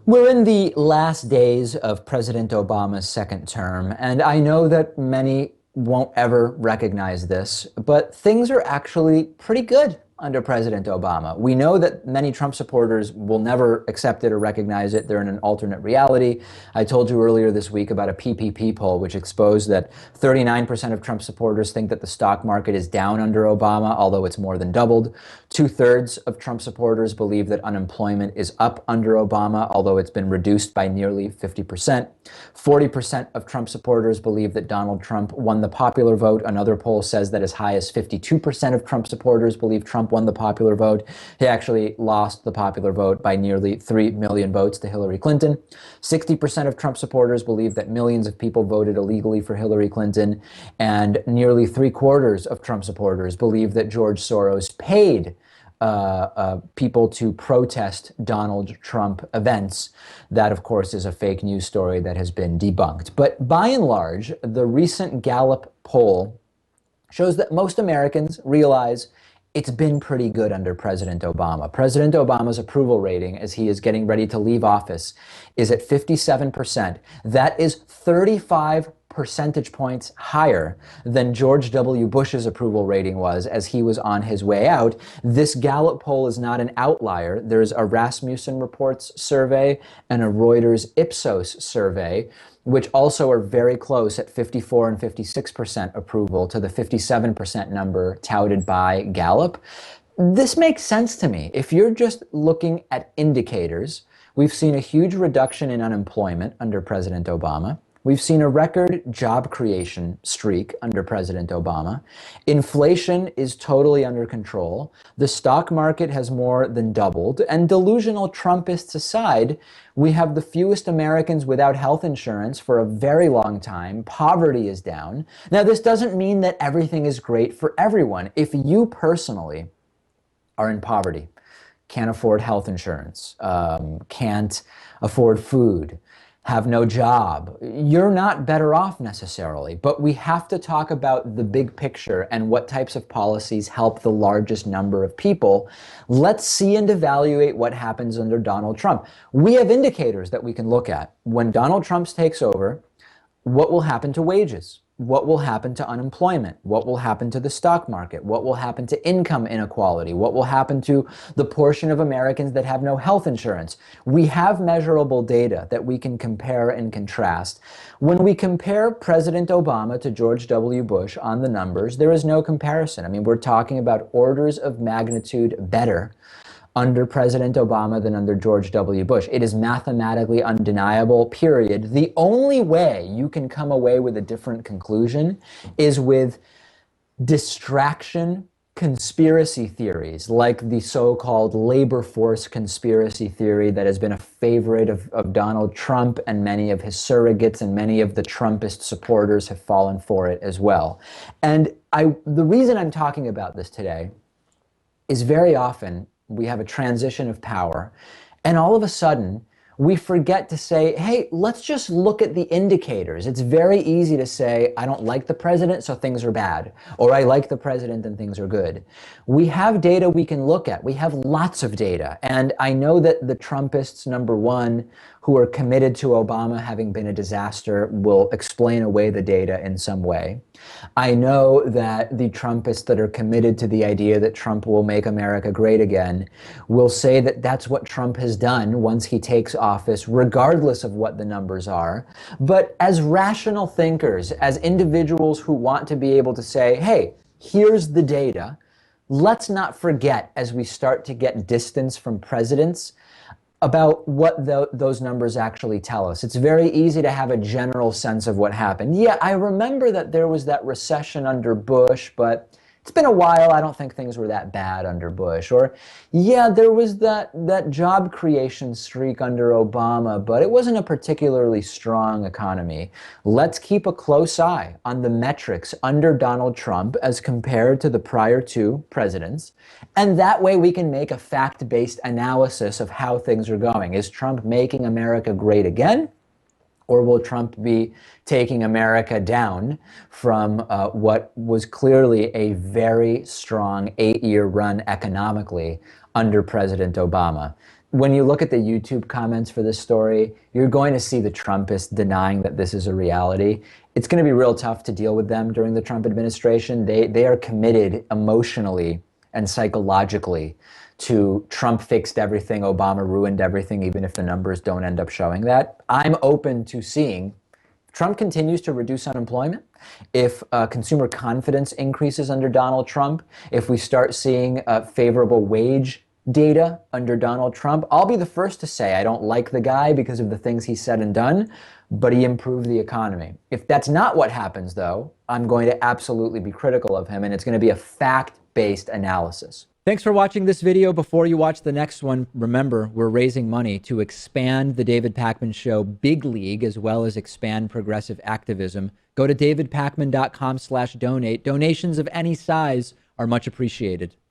We're in the last days of President Obama's second term, and I know that many won't ever recognize this, but things are actually pretty good under President Obama. We know that many Trump supporters will never accept it or recognize it. They're in an alternate reality. I told you earlier this week about a PPP poll which exposed that 39% of Trump supporters think that the stock market is down under Obama, although it's more than doubled. Two-thirds of Trump supporters believe that unemployment is up under Obama, although it's been reduced by nearly 50%. 40% of Trump supporters believe that Donald Trump won the popular vote. Another poll says that as high as 52% of Trump supporters believe Trump won the popular vote. He actually lost the popular vote by nearly 3 million votes to Hillary Clinton. 60% of Trump supporters believe that millions of people voted illegally for Hillary Clinton, and nearly three-quarters of Trump supporters believe that George Soros paid people to protest Donald Trump events. That, of course, is a fake news story that has been debunked. But by and large, the recent Gallup poll shows that most Americans realize it's been pretty good under President Obama. President Obama's approval rating, as he is getting ready to leave office, is at 57%. That is 35 percentage points higher than George W. Bush's approval rating was as he was on his way out. This Gallup poll is not an outlier. There's a Rasmussen Reports survey and a Reuters Ipsos survey, which also are very close at 54 and 56% approval to the 57% number touted by Gallup. This makes sense to me. If you're just looking at indicators, we've seen a huge reduction in unemployment under President Obama. We've seen a record job creation streak under President Obama. Inflation is totally under control. The stock market has more than doubled. And delusional Trumpists aside, we have the fewest Americans without health insurance for a very long time. Poverty is down. Now, this doesn't mean that everything is great for everyone. If you personally are in poverty, can't afford health insurance, can't afford food, have no job, you're not better off necessarily. But we have to talk about the big picture and what types of policies help the largest number of people. Let's see and evaluate what happens under Donald Trump. We have indicators that we can look at. When Donald Trump takes over, what will happen to wages? What will happen to unemployment? What will happen to the stock market? What will happen to income inequality? What will happen to the portion of Americans that have no health insurance? We have measurable data that we can compare and contrast. When we compare President Obama to George W. Bush on the numbers, there is no comparison. I mean, we're talking about orders of magnitude better under President Obama than under George W. Bush. It is mathematically undeniable, period. The only way you can come away with a different conclusion is with distraction conspiracy theories, like the so-called labor force conspiracy theory that has been a favorite of Donald Trump, and many of his surrogates and many of the Trumpist supporters have fallen for it as well. And the reason I'm talking about this today is very often we have a transition of power, and all of a sudden we forget to say, hey, let's just look at the indicators. It's very easy to say, I don't like the president, so things are bad, or I like the president and things are good. We have data we can look at. We have lots of data. And I know that the Trumpists, number one, who are committed to Obama having been a disaster, will explain away the data in some way. I know that the Trumpists that are committed to the idea that Trump will make America great again will say that that's what Trump has done once he takes office, regardless of what the numbers are. But as rational thinkers, as individuals who want to be able to say, hey, here's the data, let's not forget as we start to get distance from presidents about what those numbers actually tell us. It's very easy to have a general sense of what happened. Yeah, I remember that there was that recession under Bush, but it's been a while. I don't think things were that bad under Bush. Or, yeah, there was that job creation streak under Obama, but it wasn't a particularly strong economy. Let's keep a close eye on the metrics under Donald Trump as compared to the prior two presidents. And that way we can make a fact-based analysis of how things are going. Is Trump making America great again? Or will Trump be taking America down from what was clearly a very strong 8-year run economically under President Obama? When you look at the YouTube comments for this story, you're going to see the Trumpists denying that this is a reality. It's going to be real tough to deal with them during the Trump administration. They are committed emotionally and psychologically to Trump fixed everything, Obama ruined everything, even if the numbers don't end up showing that. I'm open to seeing Trump continues to reduce unemployment, if consumer confidence increases under Donald Trump, if we start seeing favorable wage data under Donald Trump, I'll be the first to say I don't like the guy because of the things he said and done, but he improved the economy. If that's not what happens, though, I'm going to absolutely be critical of him, and it's going to be a fact-based analysis. Thanks for watching this video. Before you watch the next one, remember, we're raising money to expand the David Pakman Show Big League, as well as expand progressive activism. Go to davidpakman.com/donate. Donations of any size are much appreciated.